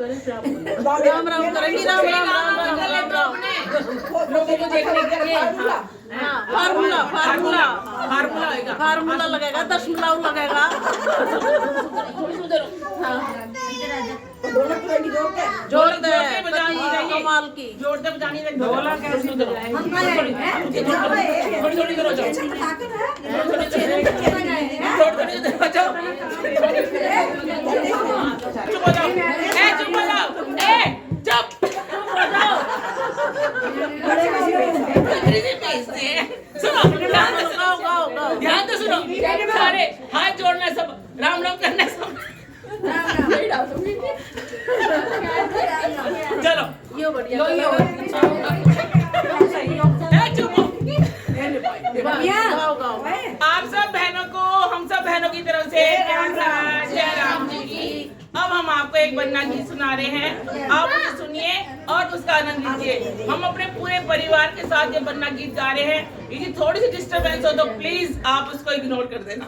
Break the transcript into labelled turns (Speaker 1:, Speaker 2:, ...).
Speaker 1: राम राम करेंगी, राम राम राम राम राम राम।
Speaker 2: लोगों को देखने के लिए
Speaker 1: फार्मूला फार्मूला
Speaker 2: फार्मूला होगा।
Speaker 1: फार्मूला लगेगा, 10 मिलाऊ लगेगा। जोर दे कमाल की,
Speaker 2: जोर दे बजानी दे ढोला कैसे उधर थोड़ी थोड़ी करो जाओ, थोड़ी थोड़ी बजाओ, चुप हो जाओ, चुप हो जाओ, चुप हो जाओ। सुनो ध्यान से सुनो, सारे हाथ जोड़ना, सब राम राम करना, सब चलो
Speaker 1: ये बढ़िया।
Speaker 2: चुप हो। आप सब बहनों को, हम सब बहनों की तरफ से जय राम जी की। अब हम आपको एक बन्ना गीत सुना रहे हैं, आप उसे सुनिए और उसका आनंद लीजिए। हम अपने पूरे परिवार के साथ ये बन्ना गीत गा रहे हैं। यदि थोड़ी सी डिस्टरबेंस हो तो प्लीज आप उसको इग्नोर कर देना।